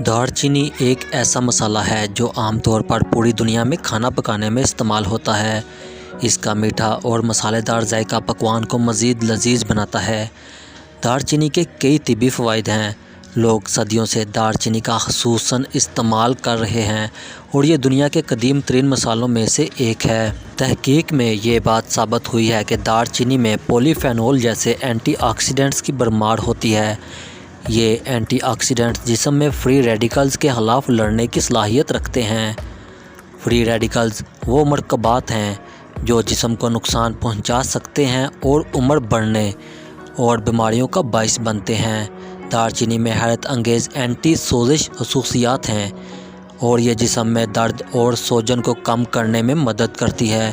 دار چینی ایک ایسا مسالہ ہے جو عام طور پر پوری دنیا میں کھانا پکانے میں استعمال ہوتا ہے۔ اس کا میٹھا اور مسالے دار ذائقہ پکوان کو مزید لذیذ بناتا ہے۔ دار چینی کے کئی طبی فوائد ہیں۔ لوگ صدیوں سے دار چینی کا خصوصاً استعمال کر رہے ہیں اور یہ دنیا کے قدیم ترین مسالوں میں سے ایک ہے۔ تحقیق میں یہ بات ثابت ہوئی ہے کہ دار چینی میں پولی فینول جیسے اینٹی آکسیڈنٹس کی بھرمار ہوتی ہے۔ یہ اینٹی آکسیڈنٹس جسم میں فری ریڈیکلز کے خلاف لڑنے کی صلاحیت رکھتے ہیں۔ فری ریڈیکلز وہ مرکبات ہیں جو جسم کو نقصان پہنچا سکتے ہیں اور عمر بڑھنے اور بیماریوں کا باعث بنتے ہیں۔ دار چینی میں حیرت انگیز اینٹی سوزش خصوصیات ہیں اور یہ جسم میں درد اور سوجن کو کم کرنے میں مدد کرتی ہے۔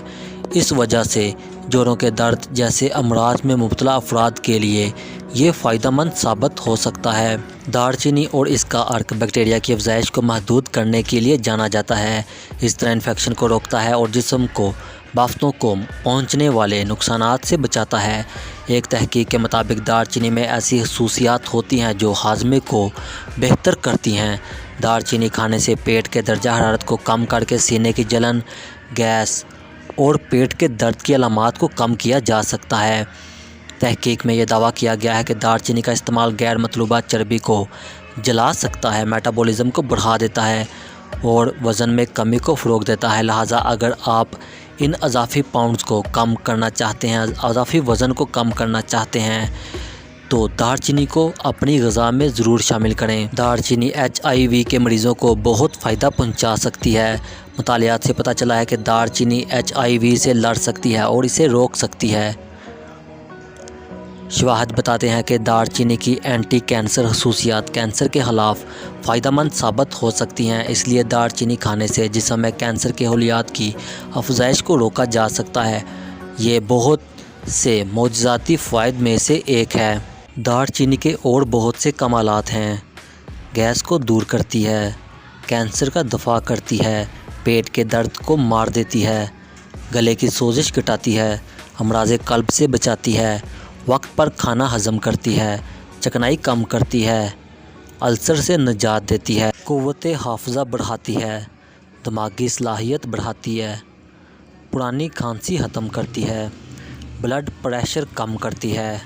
اس وجہ سے جوڑوں کے درد جیسے امراض میں مبتلا افراد کے لیے یہ فائدہ مند ثابت ہو سکتا ہے۔ دار چینی اور اس کا عرق بیکٹیریا کی افزائش کو محدود کرنے کے لیے جانا جاتا ہے۔ اس طرح انفیکشن کو روکتا ہے اور جسم کو بافتوں کو پہنچنے والے نقصانات سے بچاتا ہے۔ ایک تحقیق کے مطابق دار چینی میں ایسی خصوصیات ہوتی ہیں جو ہاضمے کو بہتر کرتی ہیں۔ دار چینی کھانے سے پیٹ کے درجہ حرارت کو کم کر کے سینے کی جلن، گیس اور پیٹ کے درد کی علامات کو کم کیا جا سکتا ہے۔ تحقیق میں یہ دعویٰ کیا گیا ہے کہ دار چینی کا استعمال غیر مطلوبہ چربی کو جلا سکتا ہے، میٹابولزم کو بڑھا دیتا ہے اور وزن میں کمی کو فروغ دیتا ہے۔ لہٰذا اگر آپ ان اضافی پاؤنڈز کو کم کرنا چاہتے ہیں، اضافی وزن کو کم کرنا چاہتے ہیں تو دار چینی کو اپنی غذا میں ضرور شامل کریں۔ دار چینی HIV کے مریضوں کو بہت فائدہ پہنچا سکتی ہے۔ مطالعات سے پتہ چلا ہے کہ دار چینی HIV سے لڑ سکتی ہے اور اسے روک سکتی ہے۔ شواہد بتاتے ہیں کہ دار چینی کی اینٹی کینسر خصوصیات کینسر کے خلاف فائدہ مند ثابت ہو سکتی ہیں۔ اس لیے دار چینی کھانے سے جسم میں کینسر کے خلیات کی افزائش کو روکا جا سکتا ہے۔ یہ بہت سے معجزاتی فوائد میں سے ایک ہے۔ دار چینی کے اور بہت سے کمالات ہیں۔ گیس کو دور کرتی ہے، کینسر کا دفاع کرتی ہے، پیٹ کے درد کو مار دیتی ہے، گلے کی سوزش گھٹاتی ہے، امراض قلب سے بچاتی ہے، وقت پر کھانا ہضم کرتی ہے، چکنائی کم کرتی ہے، السر سے نجات دیتی ہے، قوت حافظہ بڑھاتی ہے، دماغی صلاحیت بڑھاتی ہے، پرانی کھانسی ختم کرتی ہے، بلڈ پریشر کم کرتی ہے۔